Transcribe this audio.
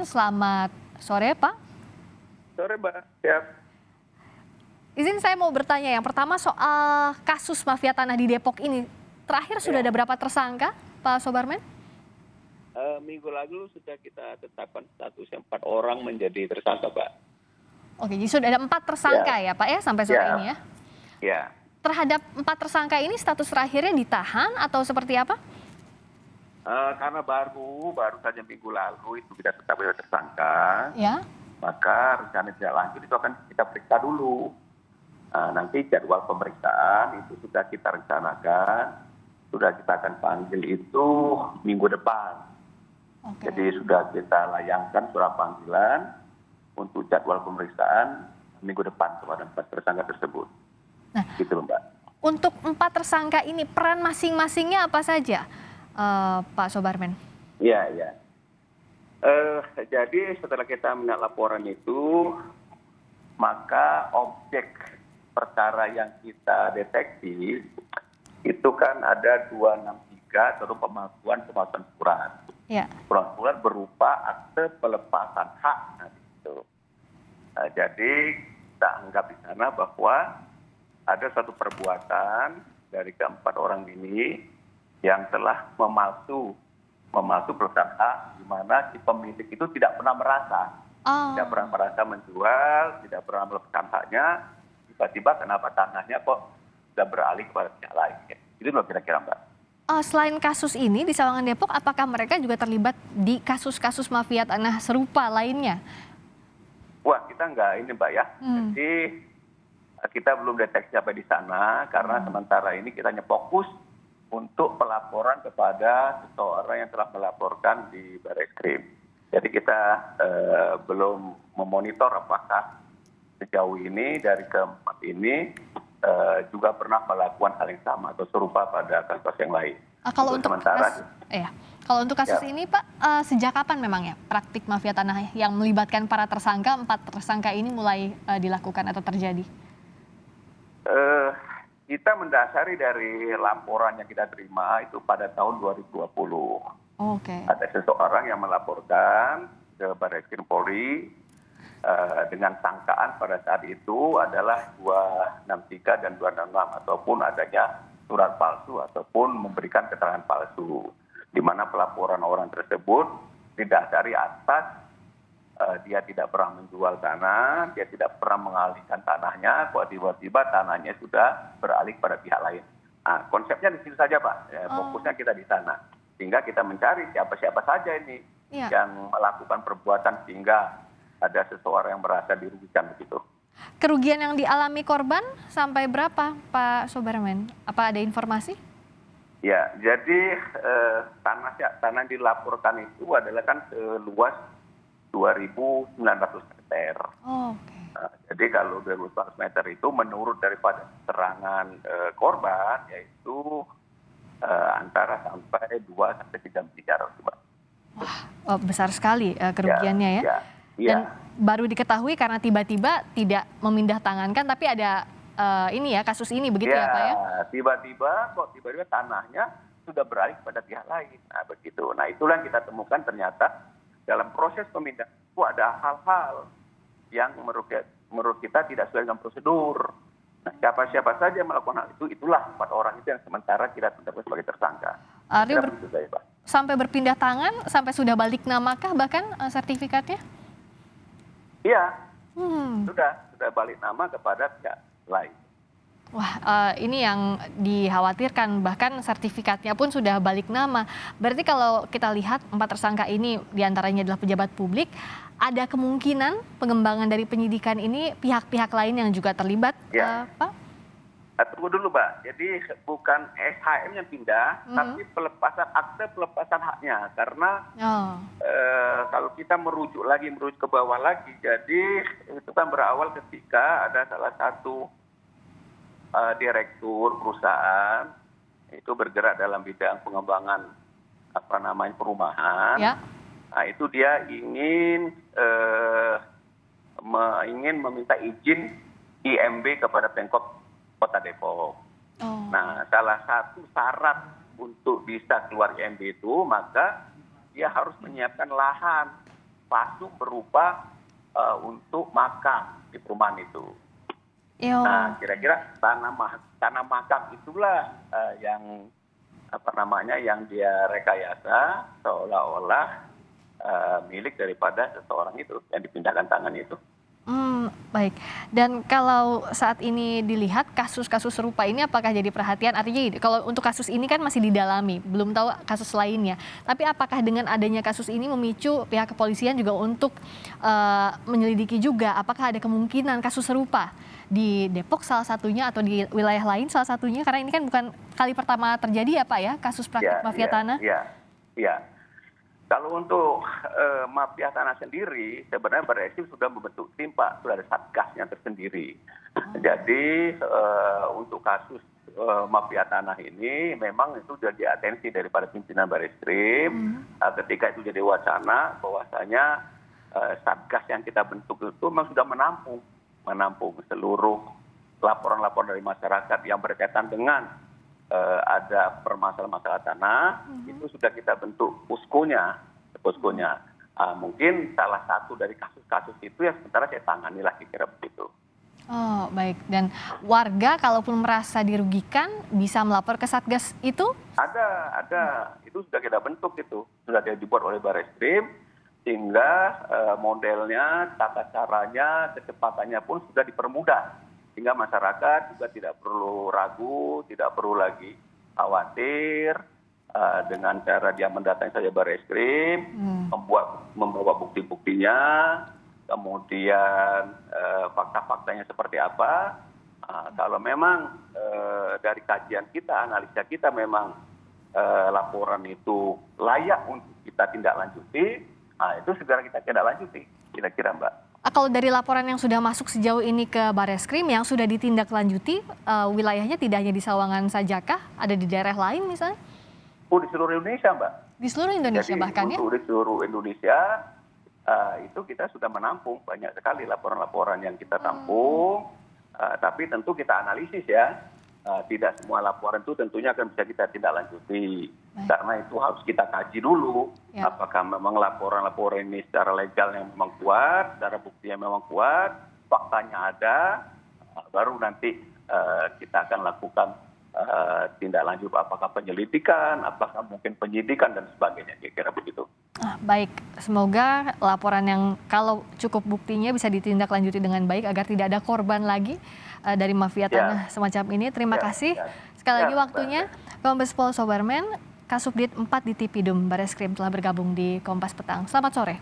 Selamat sore, Pak. Sore, Mbak. Siap. Izin saya mau bertanya, yang pertama soal kasus mafia tanah di Depok ini. Terakhir sudah ada Ya. berapa tersangka, Pak Sobarmen? Minggu lalu sudah kita tetapkan statusnya 4 orang menjadi tersangka, Pak. Oke, jadi sudah ada 4 tersangka Ya. ya, Pak ya, sampai sore Ya. ini ya. Ya. Terhadap 4 tersangka ini status terakhirnya ditahan atau seperti apa? Karena baru saja minggu lalu itu kita tetapkan tersangka, Ya. maka rencana tidak lanjut itu akan kita periksa dulu. Nanti jadwal pemeriksaan itu sudah kita rencanakan, sudah kita akan panggil itu minggu depan. Oke. Jadi sudah kita layangkan surat panggilan untuk jadwal pemeriksaan minggu depan kepada 4 tersangka tersebut. Nah, Gitu, Mbak. untuk 4 tersangka ini peran masing-masingnya apa saja, Pak Sobarmen? Iya, iya. Jadi setelah kita melihat laporan itu, maka objek perkara yang kita deteksi itu kan ada 263 atau pemalsuan surat. Ya. Surat berupa akte pelepasan hak. Jadi kita anggap di sana bahwa ada satu perbuatan dari keempat orang ini yang telah memalsu pelepasan hak, di mana si pemilik itu tidak pernah Oh. merasa menjual, tidak pernah melepaskan haknya, tiba-tiba kenapa tanahnya kok sudah beralih kepada pihak lain. Itu loh kira-kira, Mbak. Selain kasus ini di Sawangan Depok, apakah mereka juga terlibat di kasus-kasus mafia tanah serupa lainnya? Wah, kita enggak ini, Mbak ya. Jadi kita belum deteksi sampai di sana karena sementara ini kita hanya fokus untuk pelaporan kepada seseorang yang telah melaporkan di Barreskrim. Jadi kita belum memonitor apakah sejauh ini dari keempat ini juga pernah melakukan hal yang sama atau serupa pada kasus yang lain. Kalau untuk kalau untuk kasus Ya. ini, Pak, sejak kapan memang ya praktik mafia tanah yang melibatkan para tersangka, 4 tersangka ini mulai dilakukan atau terjadi? Kita mendasari dari laporan yang kita terima itu pada tahun 2020. Oke. Ada seseorang yang melaporkan ke Barreskrim Polri dengan sangkaan pada saat itu adalah 263 dan 266 ataupun adanya surat palsu ataupun memberikan keterangan palsu, di mana pelaporan orang tersebut didasari atas dia tidak pernah menjual tanah, dia tidak pernah mengalihkan tanahnya, kok tiba-tiba tanahnya sudah beralih pada pihak lain. Nah, konsepnya di situ saja, Pak. Fokusnya kita di sana. Sehingga kita mencari siapa-siapa saja ini yang melakukan perbuatan sehingga ada seseorang yang merasa dirugikan begitu. Kerugian yang dialami korban sampai berapa, Pak Sobarmen? Apa ada informasi? Ya, jadi tanah yang dilaporkan itu adalah kan seluas 2.900 meter. Oke. Jadi kalau 2.900 meter itu menurut daripada keterangan korban yaitu antara sampai 2 sampai 3 miliar. Wah, besar sekali kerugiannya ya. Dan baru diketahui karena tiba-tiba tidak memindah tangankan, tapi ada ini ya, kasus ini begitu ya, Pak ya? Tiba-tiba tanahnya sudah beralih kepada pihak lain. Nah, begitu. Nah, itulah yang kita temukan ternyata dalam proses pemindahan itu ada hal-hal yang menurut kita tidak sesuai dengan prosedur. Nah, siapa-siapa saja yang melakukan hal itu, itulah 4 orang itu yang sementara kita tetapkan sebagai tersangka. Sampai berpindah tangan, sampai sudah balik namakah bahkan sertifikatnya? Iya, sudah balik nama kepada pihak lain. Wah, ini yang dikhawatirkan, bahkan sertifikatnya pun sudah balik nama. Berarti kalau kita lihat 4 tersangka ini diantaranya adalah pejabat publik, ada kemungkinan pengembangan dari penyidikan ini pihak-pihak lain yang juga terlibat, Pak? Tunggu dulu, Mbak. Jadi bukan SHM yang pindah, tapi akte pelepasan haknya. Karena kalau kita merujuk ke bawah lagi, jadi itu kan berawal ketika ada salah satu direktur perusahaan itu bergerak dalam bidang pengembangan perumahan. Ya. Nah, itu dia ingin meminta izin IMB kepada Pemkot Kota Depok. Nah, salah satu syarat untuk bisa keluar IMB itu maka dia harus menyiapkan lahan pasung berupa untuk makam di perumahan itu. Yo. Nah, kira-kira tanah makam itulah yang yang dia rekayasa seolah-olah milik daripada seseorang itu yang dipindahkan tangan itu. Baik. Dan kalau saat ini dilihat kasus-kasus serupa ini apakah jadi perhatian? Artinya gini, kalau untuk kasus ini kan masih didalami, belum tahu kasus lainnya. Tapi apakah dengan adanya kasus ini memicu pihak kepolisian juga untuk menyelidiki juga apakah ada kemungkinan kasus serupa di Depok salah satunya atau di wilayah lain salah satunya? Karena ini kan bukan kali pertama terjadi ya Pak ya, kasus praktik mafia tanah. Iya. Kalau untuk mafia tanah sendiri, sebenarnya Barreskrim sudah membentuk tim Pak, sudah ada satgasnya tersendiri. Jadi untuk kasus mafia tanah ini memang itu sudah diatensi daripada pimpinan Barreskrim. Ketika itu jadi wacana, bahwasanya satgas yang kita bentuk itu memang sudah menampung seluruh laporan-laporan dari masyarakat yang berkaitan dengan ada permasalahan-masalah tanah, itu sudah kita bentuk poskonya. Mungkin salah satu dari kasus-kasus itu yang sementara saya tangani lah kira-kira begitu. Oh baik, dan warga kalaupun merasa dirugikan bisa melapor ke Satgas itu? Ada. Itu sudah kita bentuk itu. Sudah dibuat oleh Barreskrim, sehingga modelnya, tata caranya, kecepatannya pun sudah dipermudah. Sehingga masyarakat juga tidak perlu ragu, tidak perlu lagi khawatir dengan cara dia mendatangi saja Barreskrim, membawa bukti-buktinya, kemudian fakta-faktanya seperti apa. Kalau memang dari kajian kita, analisa kita memang laporan itu layak untuk kita tindak lanjuti, itu segera kita tindak lanjuti, kira-kira Mbak. Kalau dari laporan yang sudah masuk sejauh ini ke Barreskrim yang sudah ditindaklanjuti, wilayahnya tidak hanya di Sawangan sajakah? Ada di daerah lain misalnya? Di seluruh Indonesia Mbak. Di seluruh Indonesia. Jadi, bahkan ya? Di seluruh Indonesia itu kita sudah menampung banyak sekali laporan-laporan yang kita tampung. Tapi tentu kita analisis ya. Tidak semua laporan itu tentunya akan bisa kita tindak lanjuti. Karena itu harus kita kaji dulu. Ya. Apakah memang laporan-laporan ini secara legal yang memang kuat, secara bukti yang memang kuat, faktanya ada, baru nanti kita akan lakukan tindak lanjut, apakah penyelidikan, apakah mungkin penyidikan dan sebagainya, kira-kira begitu. Baik, semoga laporan yang kalau cukup buktinya bisa ditindaklanjuti dengan baik agar tidak ada korban lagi dari mafia tanah semacam ini. Terima kasih sekali lagi waktunya. Kombes Pol Sobarmen, Kasubdit 4 di Tipidum Barreskrim telah bergabung di Kompas Petang. Selamat sore.